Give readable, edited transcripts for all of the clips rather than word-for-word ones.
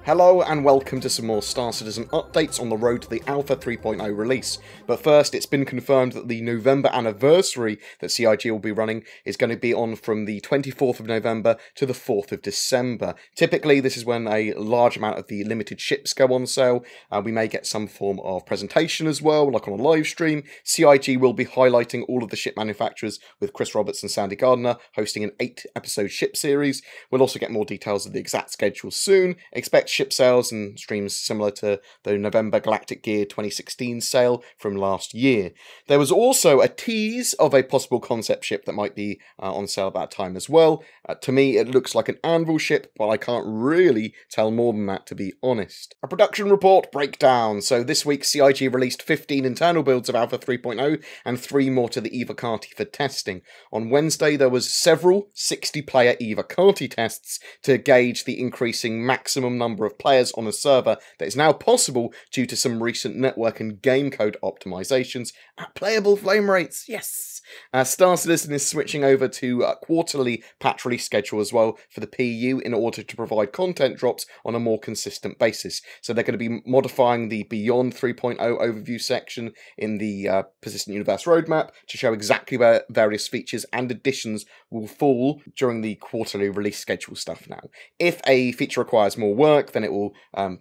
Hello and welcome to some more Star Citizen updates on the road to the Alpha 3.0 release. But first, it's been confirmed that the November anniversary that CIG will be running is going to be on from the 24th of November to the 4th of December. Typically, this is when a large amount of the limited ships go on sale. We may get some form of presentation as well, like on a live stream. CIG will be highlighting all of the ship manufacturers with Chris Roberts and Sandy Gardner hosting an 8-episode ship series. We'll also get more details of the exact schedule soon. Expect ship sales and streams similar to the November Galactic Gear 2016 sale from last year. There was also a tease of a possible concept ship that might be on sale at that time as well. To me, it looks like an Anvil ship, but I can't really tell more than that, to be honest. A production report breakdown. So this week, CIG released 15 internal builds of Alpha 3.0 and 3 more to the Eva Carti for testing. On Wednesday, there was several 60-player Eva Carti tests to gauge the increasing maximum number of players on a server that is now possible due to some recent network and game code optimizations at playable flame rates. Yes! Star Citizen is switching over to a quarterly patch release schedule as well for the PU in order to provide content drops on a more consistent basis. So they're going to be modifying the Beyond 3.0 overview section in the Persistent Universe roadmap to show exactly where various features and additions will fall during the quarterly release schedule stuff now. If a feature requires more work, then it will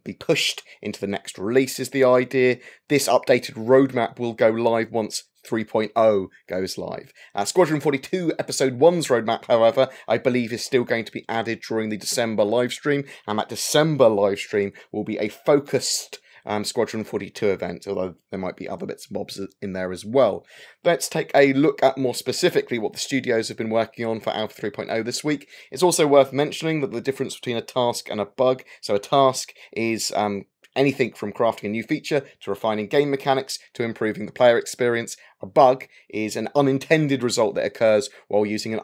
be pushed into the next release is the idea. This updated roadmap will go live once 3.0 goes live. Squadron 42 Episode 1's roadmap, however, I believe is still going to be added during the December livestream, and that December livestream will be a focused Squadron 42 event, although there might be other bits and bobs in there as well. Let's take a look at more specifically what the studios have been working on for Alpha 3.0 this week. It's also worth mentioning that the difference between a task and a bug, so a task is anything from crafting a new feature to refining game mechanics to improving the player experience. A bug is an unintended result that occurs while using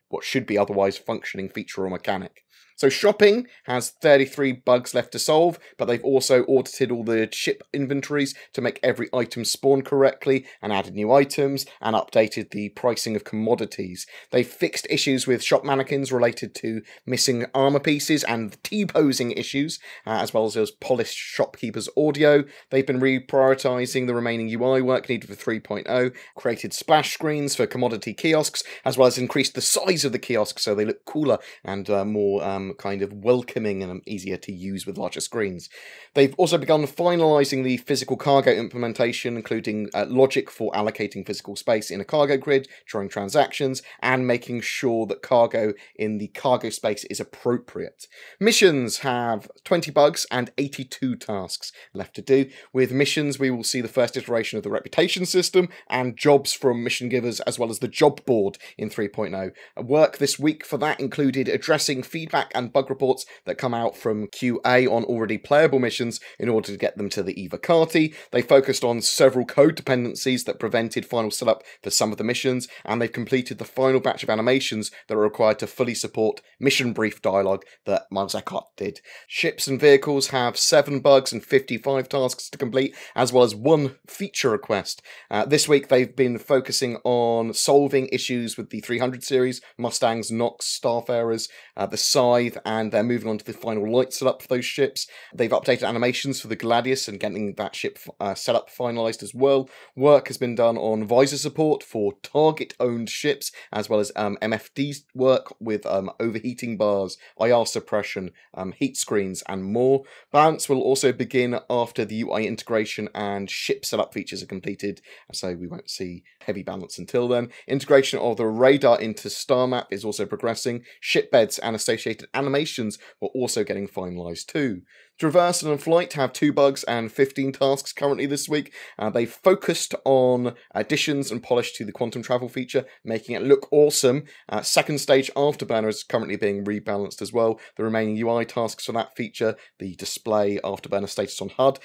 what should be otherwise functioning feature or mechanic. So shopping has 33 bugs left to solve, but they've also audited all the ship inventories to make every item spawn correctly and added new items and updated the pricing of commodities. They've fixed issues with shop mannequins related to missing armor pieces and T-posing issues, as well as polished shopkeepers' audio. They've been reprioritizing the remaining UI work needed for 3.0, created splash screens for commodity kiosks, as well as increased the size of the kiosks so they look cooler and more kind of welcoming and easier to use with larger screens. They've also begun finalising the physical cargo implementation, including logic for allocating physical space in a cargo grid during transactions, and making sure that cargo in the cargo space is appropriate. Missions have 20 bugs and 82 tasks left to do. With missions, we will see the first iteration of the reputation system and jobs from mission givers, as well as the job board in 3.0. Work this week for that included addressing feedback and bug reports that come out from QA on already playable missions in order to get them to the Eva Carti. They focused on several code dependencies that prevented final setup for some of the missions, and they've completed the final batch of animations that are required to fully support mission brief dialogue that Miles Eckhart did. Ships and vehicles have 7 bugs and 55 tasks to complete, as well as 1 feature request. This week they've been focusing on solving issues with the 300 series, Mustangs, Nox, Starfarers, the Scythe, and they're moving on to the final light setup for those ships. They've updated animations for the Gladius and getting that ship setup finalised as well. Work has been done on visor support for target-owned ships, as well as MFD work with overheating bars, IR suppression, heat screens, and more. Balance will also begin after the UI integration and ship setup features are completed, so we won't see heavy balance until then. Integration of the radar into Star Map is also progressing. Ship beds and associated animations were also getting finalised too. Traversal and Flight have 2 bugs and 15 tasks currently this week. They've focused on additions and polish to the quantum travel feature, making it look awesome. Second stage Afterburner is currently being rebalanced as well. The remaining UI tasks for that feature, the display Afterburner status on HUD,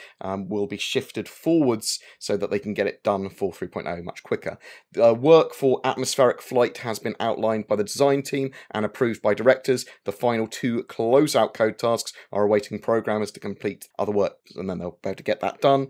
will be shifted forwards so that they can get it done for 3.0 much quicker. Work for atmospheric flight has been outlined by the design team and approved by directors. The final 2 closeout code tasks are awaiting programming programmers to complete other work, and then they'll be able to get that done.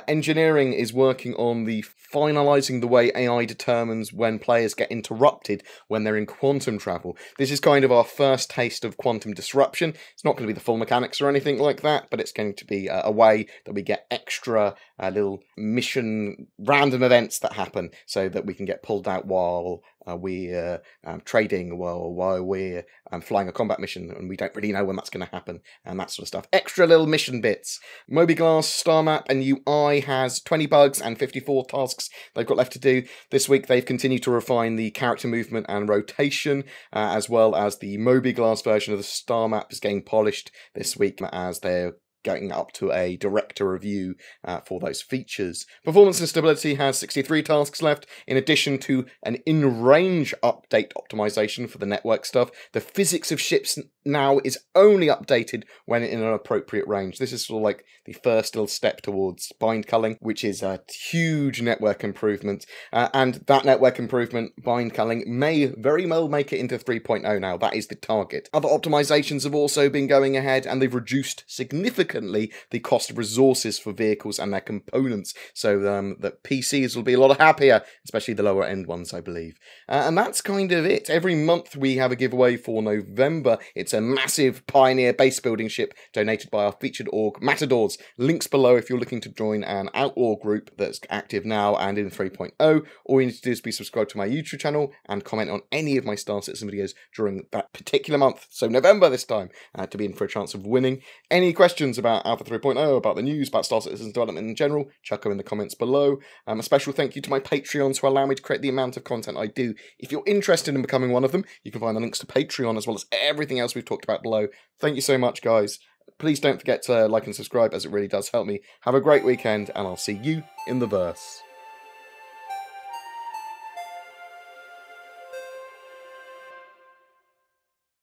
Engineering is working on the finalising the way AI determines when players get interrupted when they're in quantum travel. This is kind of our first taste of quantum disruption. It's not going to be the full mechanics or anything like that, but it's going to be a way that we get extra little mission random events that happen so that we can get pulled out while we're trading, while we're flying a combat mission, and we don't really know when that's going to happen, and that sort of stuff. Extra little mission bits. Mobiglass, Star Map, and UI has 20 bugs and 54 tasks they've got left to do. This week they've continued to refine the character movement and rotation, as well as the Mobiglass version of the Star Map is getting polished this week as they're going up to a director review for those features. Performance and Stability has 63 tasks left, in addition to an in-range update optimization for the network stuff. The physics of ships now is only updated when in an appropriate range. This is sort of like the first little step towards bind culling, which is a huge network improvement. And that network improvement, bind culling, may very well make it into 3.0 now. That is the target. Other optimizations have also been going ahead, and they've reduced significantly the cost of resources for vehicles and their components, so that PCs will be a lot happier, especially the lower end ones, I believe. And that's kind of it. Every month we have a giveaway for November. It's a massive Pioneer base building ship donated by our featured org, Matadors. Links below if you're looking to join an outlaw group that's active now and in 3.0. All you need to do is be subscribed to my YouTube channel and comment on any of my Star Citizen videos during that particular month, so November this time, to be in for a chance of winning. Any questions about Alpha 3.0, about the news, about Star Citizen's development in general, chuck them in the comments below. A special thank you to my Patreons who allow me to create the amount of content I do. If you're interested in becoming one of them, you can find the links to Patreon as well as everything else we've talked about below. Thank you so much, guys. Please don't forget to like and subscribe, as it really does help me. Have a great weekend, and I'll see you in the verse.